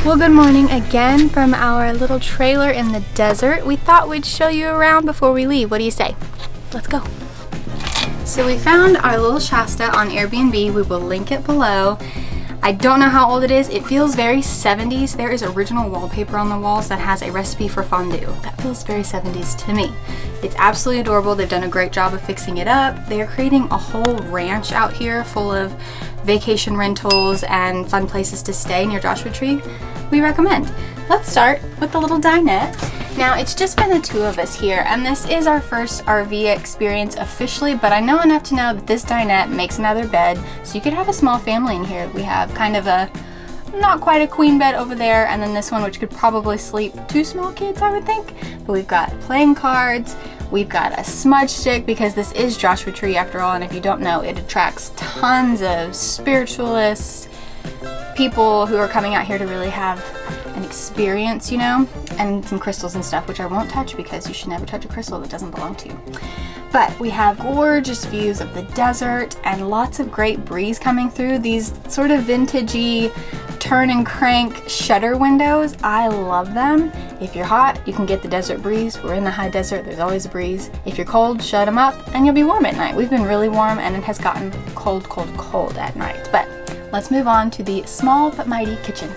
Well, good morning again from our little trailer in the desert. We thought we'd show you around before we leave. What do you say? Let's go. So we found our Lil Shasta on Airbnb. We will link it below. I don't know how old it is. It feels very 70s. There is original wallpaper on the walls that has a recipe for fondue. That feels very 70s to me. It's absolutely adorable. They've done a great job of fixing it up. They are creating a whole ranch out here full of vacation rentals and fun places to stay near Joshua Tree. We recommend. Let's start with the little dinette. Now, it's just been the two of us here, and this is our first RV experience officially, but I know enough to know that this dinette makes another bed, so you could have a small family in here. We have kind of a, not quite a queen bed over there, and then this one, which could probably sleep two small kids, I would think. But we've got playing cards, we've got a smudge stick, because this is Joshua Tree after all, and if you don't know, it attracts tons of spiritualists, people who are coming out here to really have an experience, you know, and some crystals and stuff, which I won't touch because you should never touch a crystal that doesn't belong to you. But we have gorgeous views of the desert and lots of great breeze coming through these sort of vintagey turn and crank shutter windows. I love them. If you're hot, you can get the desert breeze. We're in the high desert, there's always a breeze. If you're cold, shut them up and you'll be warm at night. We've been really warm and it has gotten cold, cold, cold at night. But let's move on to the small but mighty kitchen.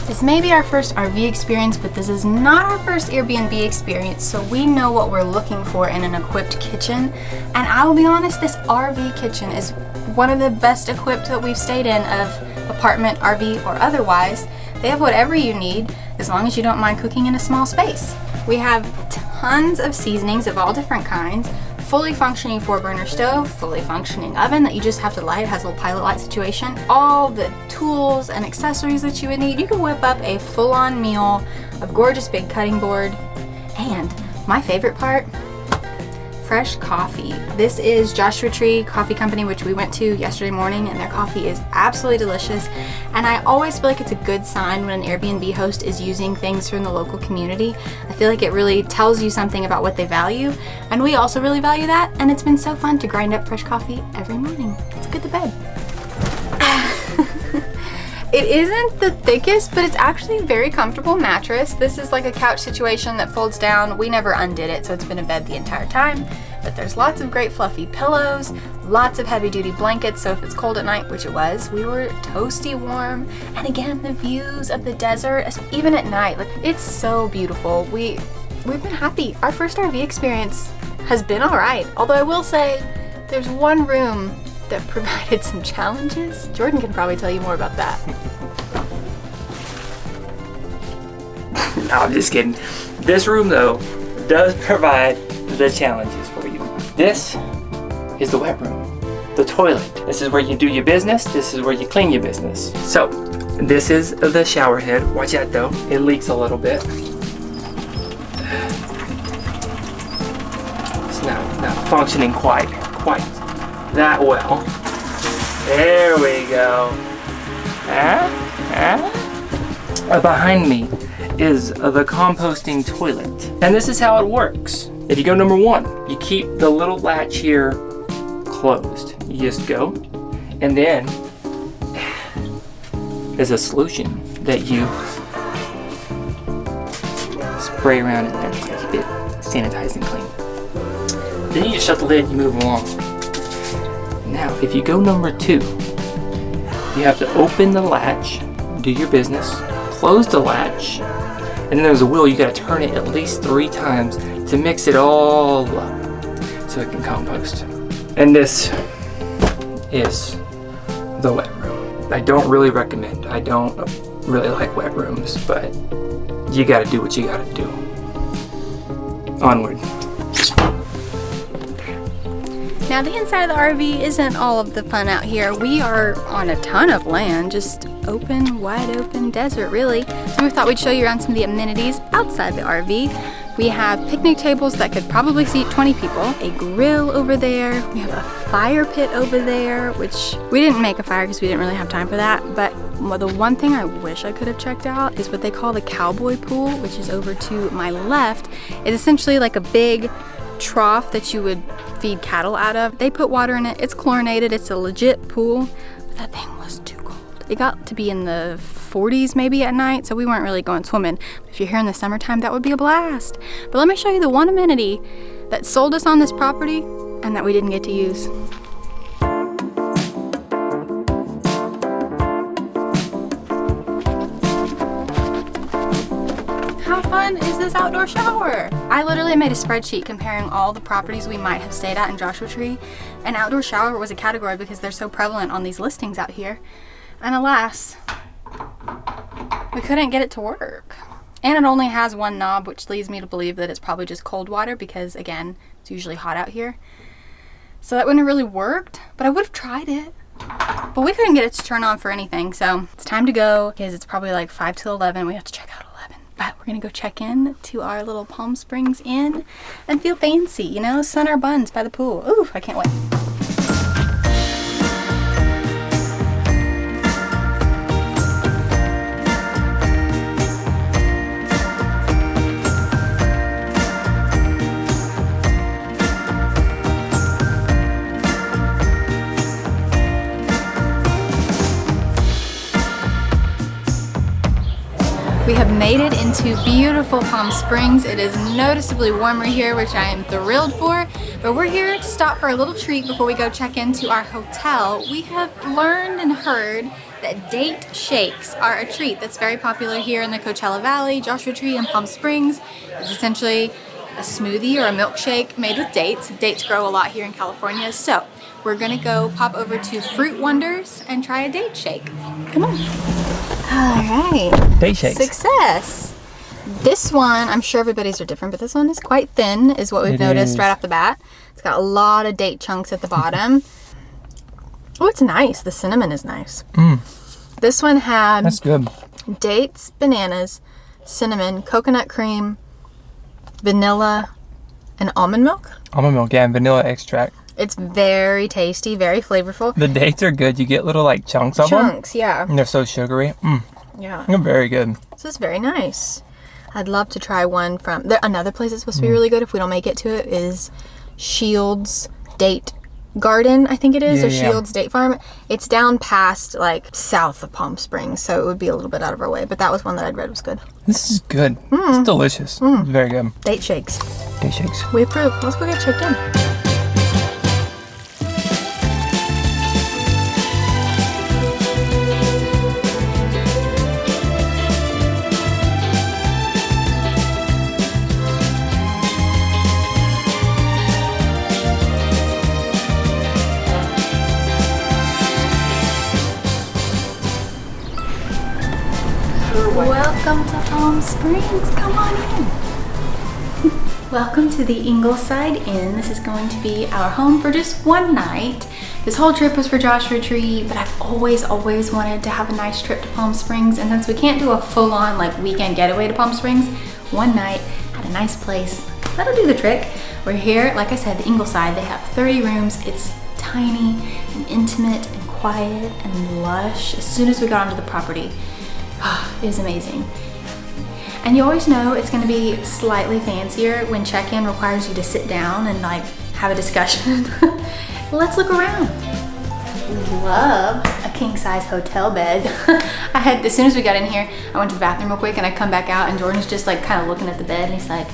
This may be our first RV experience, but this is not our first Airbnb experience, so we know what we're looking for in an equipped kitchen. And I will be honest, this RV kitchen is one of the best equipped that we've stayed in, of apartment, RV, or otherwise. They have whatever you need, as long as you don't mind cooking in a small space. We have tons of seasonings of all different kinds, fully functioning 4-burner stove, fully functioning oven that you just have to light. It has a little pilot light situation. All the tools and accessories that you would need. You can whip up a full-on meal, a gorgeous big cutting board, and my favorite part, fresh coffee. This is Joshua Tree Coffee Company, which we went to yesterday morning, and their coffee is absolutely delicious. And I always feel like it's a good sign when an Airbnb host is using things from the local community. I feel like it really tells you something about what they value, and we also really value that, and it's been so fun to grind up fresh coffee every morning. Let's get to bed. It isn't the thickest, but it's actually a very comfortable mattress. This is like a couch situation that folds down. We never undid it, so it's been in bed the entire time. But there's lots of great fluffy pillows, lots of heavy-duty blankets, so if it's cold at night, which it was, we were toasty warm. And again, the views of the desert, even at night, like, it's so beautiful. We've been happy. Our first RV experience has been all right. Although I will say, there's one room that provided some challenges. Jordan can probably tell you more about that. No, I'm just kidding. This room, though, does provide the challenges for you. This is the wet room, the toilet. This is where you do your business. This is where you clean your business. So, this is the shower head. Watch out, though. It leaks a little bit. It's not functioning quite that well. There we go. Behind me is the composting toilet. And this is how it works. If you go number 1, you keep the little latch here closed. You just go, and then there's a solution that you spray around in there to keep it sanitized and clean. Then you just shut the lid and you move along. Now, if you go number 2, you have to open the latch, do your business, close the latch, and then there's a wheel. You gotta turn it at least 3 times to mix it all up so it can compost. And this is the wet room. I don't really recommend. I don't really like wet rooms, but you gotta do what you gotta do. Onward. Now, the inside of the RV isn't all of the fun out here. We are on a ton of land, just open, wide open desert, really. So we thought we'd show you around some of the amenities outside the RV. We have picnic tables that could probably seat 20 people, a grill over there, we have a fire pit over there, which we didn't make a fire because we didn't really have time for that, but the one thing I wish I could have checked out is what they call the cowboy pool, which is over to my left. It's essentially like a big trough that you would feed cattle out of. They put water in it, it's chlorinated, it's a legit pool, but that thing was too cold. It got to be in the 40s maybe at night, so we weren't really going swimming. If you're here in the summertime, that would be a blast. But let me show you the one amenity that sold us on this property and that we didn't get to use. How fun is this outdoor shower? I literally made a spreadsheet comparing all the properties we might have stayed at in Joshua Tree, and outdoor shower was a category because they're so prevalent on these listings out here. And alas, we couldn't get it to work. And it only has one knob, which leads me to believe that it's probably just cold water because, again, it's usually hot out here. So that wouldn't have really worked, but I would have tried it. But we couldn't get it to turn on for anything, so it's time to go because it's probably like 5 till 11. We have to check out 11. But we're gonna go check in to our little Palm Springs Inn and feel fancy, you know, sun our buns by the pool. Ooh, I can't wait. We have made it into beautiful Palm Springs. It is noticeably warmer here, which I am thrilled for, but we're here to stop for a little treat before we go check into our hotel. We have learned and heard that date shakes are a treat that's very popular here in the Coachella Valley, Joshua Tree, and Palm Springs. It's essentially a smoothie or a milkshake made with dates. Dates grow a lot here in California, so we're gonna go pop over to Fruit Wonders and try a date shake. Come on. All right. Date shakes. Success. This one, I'm sure everybody's are different, but this one is quite thin, is what we've noticed right off the bat. It's got a lot of date chunks at the bottom. Oh, it's nice. The cinnamon is nice. This one had That's good. dates, bananas, cinnamon, coconut cream, vanilla, and almond milk. Almond milk, yeah, and vanilla extract. It's very tasty, very flavorful. The dates are good. You get little like chunks of them. Chunks, yeah. And they're so sugary. Yeah. They're very good. This is very nice. I'd love to try one from another place that's supposed to be really good if we don't make it to it is Shields Date Garden, I think it is, or Shields Date Farm. It's down past like south of Palm Springs, so it would be a little bit out of our way, but that was one that I'd read was good. This is good. It's delicious. It's very good. Date shakes. Date shakes. We approve. Let's go get checked in. Welcome to Palm Springs. Come on in. Welcome to the Ingleside Inn. This is going to be our home for just one night. This whole trip was for Joshua Tree, but I've always wanted to have a nice trip to Palm Springs, and since we can't do a full-on like weekend getaway to Palm Springs, one night at a nice place, that'll do the trick. We're here, like I said, the Ingleside. They have 30 rooms. It's tiny and intimate and quiet and lush. As soon as we got onto the property, it was amazing. And you always know it's going to be slightly fancier when check-in requires you to sit down and like have a discussion. Let's look around. We love a king-size hotel bed. As soon as we got in here, I went to the bathroom real quick and I come back out and Jordan's just like kind of looking at the bed and he's like,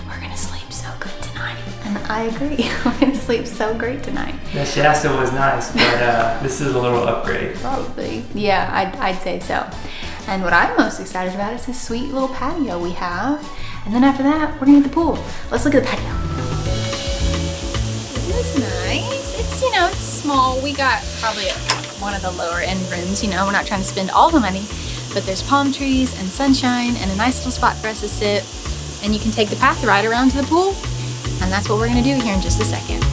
we're gonna sleep so good tonight. And I agree, we're gonna sleep so great tonight. The Shasta was nice, but this is a little upgrade. Probably, yeah, I'd say so. And what I'm most excited about is this sweet little patio we have. And then after that, we're gonna hit the pool. Let's look at the patio. Isn't this nice? It's, you know, it's small. We got probably one of the lower end rooms, you know, we're not trying to spend all the money, but there's palm trees and sunshine and a nice little spot for us to sit. And you can take the path right around to the pool. And that's what we're gonna do here in just a second.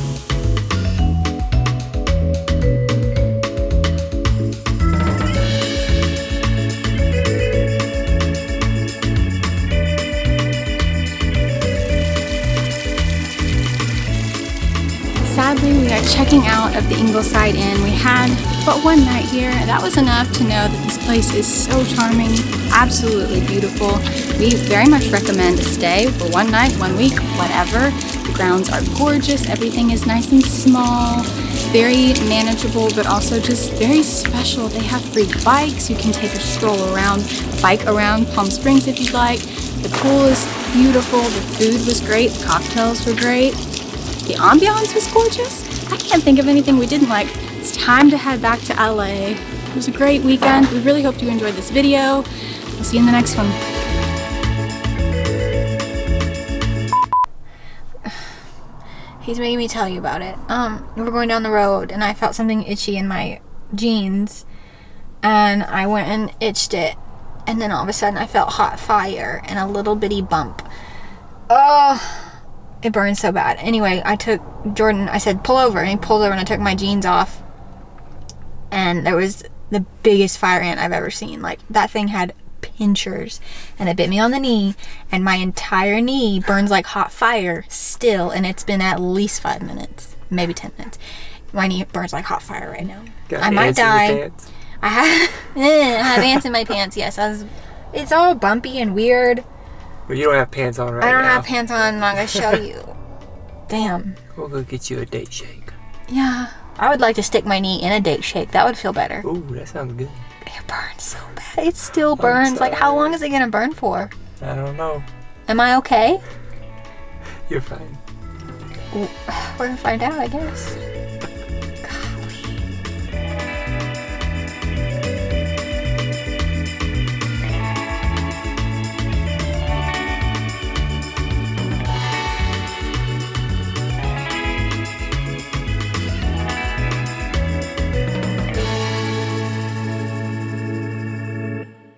Sadly, we are checking out of the Ingleside Inn. We had but one night here, and that was enough to know that this place is so charming, absolutely beautiful. We very much recommend a stay for one night, 1 week, whatever. The grounds are gorgeous, everything is nice and small, very manageable, but also just very special. They have free bikes. You can take a stroll around, bike around Palm Springs if you'd like. The pool is beautiful. The food was great. The cocktails were great. The ambiance was gorgeous. I can't think of anything we didn't like. It's time to head back to LA. It was a great weekend. We really hope you enjoyed this video. We'll see you in the next one. He's making me tell you about it. We were going down the road and I felt something itchy in my jeans and I went and itched it, and then all of a sudden I felt hot fire and a little bitty bump. Oh, it burned so bad. Anyway, I took Jordan, I said pull over, and he pulled over and I took my jeans off, and there was the biggest fire ant I've ever seen. Like, that thing had pinchers and it bit me on the knee, and my entire knee burns like hot fire still, and it's been at least 5 minutes, maybe 10 minutes. My knee burns like hot fire right now. I might die. I have ants in my pants. Yes, it's all bumpy and weird. But you don't have pants on right now. I don't have pants on. I'm not gonna show you. Damn. We'll go get you a date shake. Yeah, I would like to stick my knee in a date shake. That would feel better. Ooh, that sounds good. It burns so bad. It still burns. Like, how long is it gonna burn for? I don't know. Am I okay? You're fine. We're gonna find out, I guess.